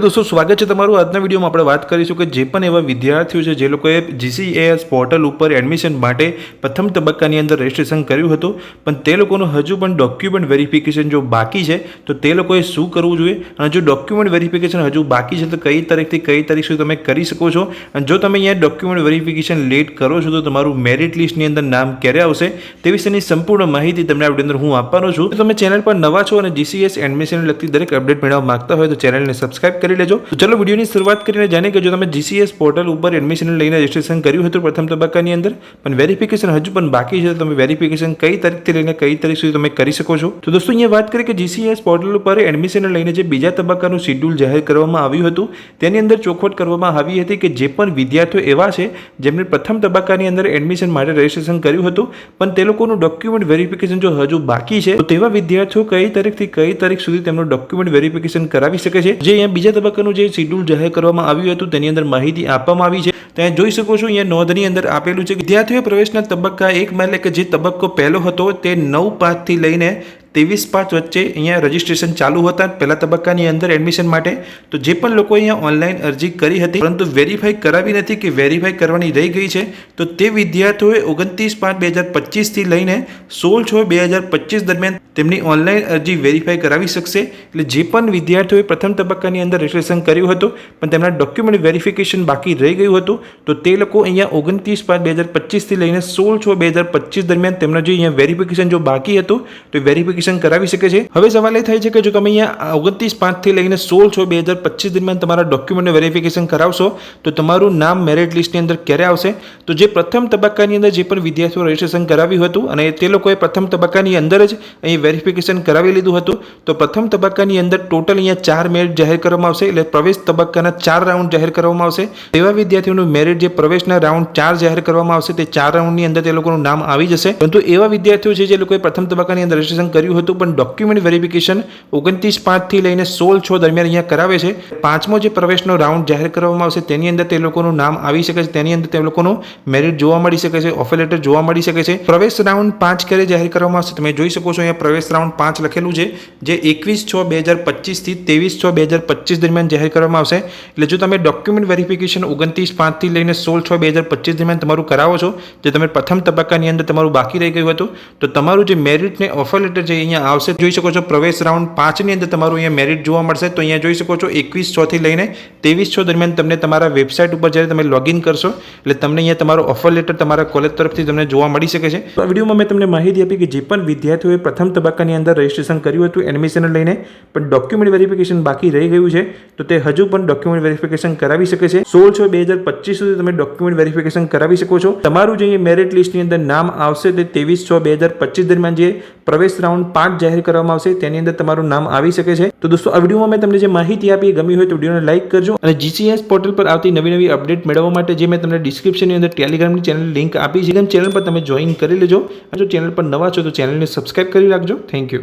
दोस्तों स्वागत है तमारू આજના વિડિયોમાં આપણે વાત કરીશું કે જે પણ એવા વિદ્યાર્થીઓ છે જે લોકોએ GCAS પોર્ટલ ઉપર એડમિશન માટે પ્રથમ તબક્કાની અંદર રજિસ્ટ્રેશન કર્યું હતું પણ તે લોકોનું હજુ પણ ડોક્યુમેન્ટ વેરિફિકેશન જો બાકી છે તો તે લોકોએ શું કરવું જોઈએ અને જો ડોક્યુમેન્ટ વેરિફિકેશન હજુ બાકી છે તો કઈ તારીખથી કઈ તારીખ સુધી તમે કરી શકો છો અને જો તમે અહીંયા ડોક્યુમેન્ટ વેરિફિકેશન લેટ કરો છો તો તમારું મેરિટ લિસ્ટની અંદર નામ ક્યારે આવશે તે વિશેની સંપૂર્ણ માહિતી તમને આ વિડિયોની અંદર હું આપવાનો છું. તમે ચેનલ પર નવા છો અને GCAS એડમિશન લગતી દરેક અપડેટ મેળવવા માંગતા હોય તો ચેનલને સબસ્ક્રાઇબ કરી લેજો. તો ચલો વિડિયોની શરૂઆત કરીને જાણીએ કે જો તમે GCAS પોર્ટલ ઉપર એડમિશન લઈને રજિસ્ટ્રેશન કર્યું હતું પ્રથમ તબક્કાની અંદર પણ વેરિફિકેશન હજુ પણ બાકી છે તો તમે વેરિફિકેશન કઈ તારીખથી લઈને કઈ તારીખ સુધી તમે કરી શકો છો. તો દોસ્તો અહીંયા વાત કરીએ કે GCAS પોર્ટલ ઉપર એડમિશન લઈને જે બીજા તબક્કાનું શેડ્યુલ જાહેર કરવામાં આવ્યું હતું તેની અંદર ચોખવટ કરવામાં આવી હતી કે જે પણ વિદ્યાર્થીઓ એવા છે જેમણે પ્રથમ તબક્કાની અંદર એડમિશન માટે રજિસ્ટ્રેશન કર્યું હતું પણ તે લોકોનું ડોક્યુમેન્ટ વેરિફિકેશન જો હજુ બાકી છે તો તેવા વિદ્યાર્થીઓ કઈ તારીખથી કઈ તારીખ સુધી તેમનું ડોક્યુમેન્ટ વેરિફિકેશન કરાવી શકે છે. જે અહીંયા બીજા તબક્કાનું જે શેડ્યુલ જાહેર કરવામાં આવ્યું હતું તેની અંદર માહિતી આપવામાં આવી છે. ત્યાં જોઈ શકો છો અહીંયા નોંધની અંદર આપેલું છે કે વિદ્યાર્થીઓ પ્રવેશના તબક્કા 1 એટલે કે જે તબક્કો પહેલો હતો તે 9/5 થી લઈને 23/5 વચ્ચે અહીંયા રજિસ્ટ્રેશન ચાલુ હતા પહેલા તબક્કાની અંદર એડમિશન માટે. તો જે પણ લોકો અહીંયા ઓનલાઈન અરજી કરી હતી પરંતુ વેરીફાઈ કરાવી નથી કે વેરીફાઈ કરવાની રહી ગઈ છે તો તે વિદ્યાર્થીઓએ 29/5/2025 થી લઈને 16/6/2025 દરમિયાન તેમની ઓનલાઈન અરજી વેરીફાઈ કરાવી શકશે. એટલે જે પણ વિદ્યાર્થીઓએ પ્રથમ તબક્કાની અંદર રજિસ્ટ્રેશન કર્યું હતું પણ તેમના ડોક્યુમેન્ટ વેરિફિકેશન બાકી રહી ગયું હતું તો તે લોકો અહીંયા 29/5/2025 થી લઈને 16/6/2025 દરમિયાન તેમનું જે અહીંયા વેરિફિકેશન જો બાકી હતું તો વેરિફિકેશન કરાવી શકે છે. હવે સવાલ એ થાય છે કે જો તમે અહીંયા 29/5 થી લઈને 16/6/2025 દરમિયાન તમારા ડોક્યુમેન્ટ વેરિફિકેશન કરાવશો તો તમારું નામ મેરિટ લિસ્ટની અંદર ક્યારે આવશે. તો જે પ્રથમ તબક્કાની અંદર જે પણ વિદ્યાર્થીઓ રજિસ્ટ્રેશન કરાવ્યું હતું અને તે લોકોએ પ્રથમ તબક્કાની અંદર જ અહીં વેરિફિકેશન કરાવી લીધું હતું તો પ્રથમ તબક્કાની અંદર ટોટલ અહીંયા 4 મેરિટ જાહેર કરવામાં આવશે. એટલે પ્રવેશ તબક્કાના 4 રાઉન્ડ જાહેર કરવામાં આવશે. તેવા વિદ્યાર્થીઓનું મેરિટ જે પ્રવેશના રાઉન્ડ 4 જાહેર કરવામાં આવશે તે 4 રાઉન્ડની અંદર તે લોકોનું નામ આવી જશે. પરંતુ એવા વિદ્યાર્થીઓ છે જે લોકોએ પ્રથમ તબક્કાની અંદર રજિસ્ટ્રેશન કર્યું હતું પણ ડોક્યુમેન્ટ વેરિફિકેશન 29/5 થી લઈને 16/6 દરમિયાન અહીંયા કરાવે છે. પાંચમો જે પ્રવેશનો રાઉન્ડ જાહેર કરવામાં આવશે તેની અંદર તે લોકોનું નામ આવી શકે છે. તેની અંદર તે લોકોનું મેરિટ જોવા મળી શકે છે, ઓફર લેટર જોવા મળી શકે છે. પ્રવેશ રાઉન્ડ 5 ક્યારે જાહેર કરવામાં આવશે તમે જોઈ શકો છો અહીંયા પ્રવેશ રાઉન્ડ 5 લખેલું છે જે 21/6/2025 થી 23/6/2025 દરમિયાન જાહેર કરવામાં આવશે. એટલે જો તમે ડોક્યુમેન્ટ વેરિફિકેશન 29/5 થી લઈને 16/6/2025 દરમિયાન તમારું કરાવો છો જે તમે પ્રથમ તબક્કાની અંદર તમારું બાકી રહી ગયું હતું તો તમારું જે મેરિટ ને ઓફર લેટર જે અહીંયા આવશે જોઈ શકો છો પ્રવેશ રાઉન્ડ 5 ની અંદર તમારું અહીંયા મેરિટ જોવા મળશે. તો અહીંયા જોઈ શકો છો 21/6 થી લઈને 23/6 દરમિયાન તમને તમારા વેબસાઇટ ઉપર જ્યારે તમે લોગિન કરશો એટલે તમને અહીંયા તમારો ઓફર લેટર તમારા કોલેજ તરફથી તમને જોવા મળી શકે છે. તો આ વિડીયોમાં મેં તમને માહિતી આપી કે જે પણ વિદ્યાર્થીઓએ પ્રથમ તબક્કાની અંદર રજિસ્ટ્રેશન કર્યું હતું એડમિશન લઈને પણ ડોક્યુમેન્ટ વેરિફિકેશન બાકી રહી ગયું છે તો તે હજુ પણ ડોક્યુમેન્ટ વેરિફિકેશન કરાવી શકે છે. 16/6/2025 સુધી તમે ડોક્યુમેન્ટ વેરિફિકેશન કરાવી શકો છો. તમારું જે મેરિટ લિસ્ટની અંદર નામ આવશે તે 23/6/2025 દરમિયાન જે પ્રવેશ રાઉન્ડ 5 જાહેર કરવામાં આવશે તેની અંદર તમારું નામ આવી શકે છે. તો દોસ્તો આ વિડીયોમાં મેં તમને જે માહિતી આપી ગમી હોય તો વિડીયોને લાઈક કરજો અને GCAS પોર્ટલ પર આવતી નવી અપડેટ મેળવવા માટે જે મેં તમને ડિસ્ક્રિપ્શનની અંદર ટેલિગ્રામની ચેનલ લિંક આપી છે ચેનલ પર તમે જોઈન કરી લેજો. જો ચેનલ પર નવા છો તો ચેનલને સબસ્ક્રાઇબ કરી રાખજો. Thank you.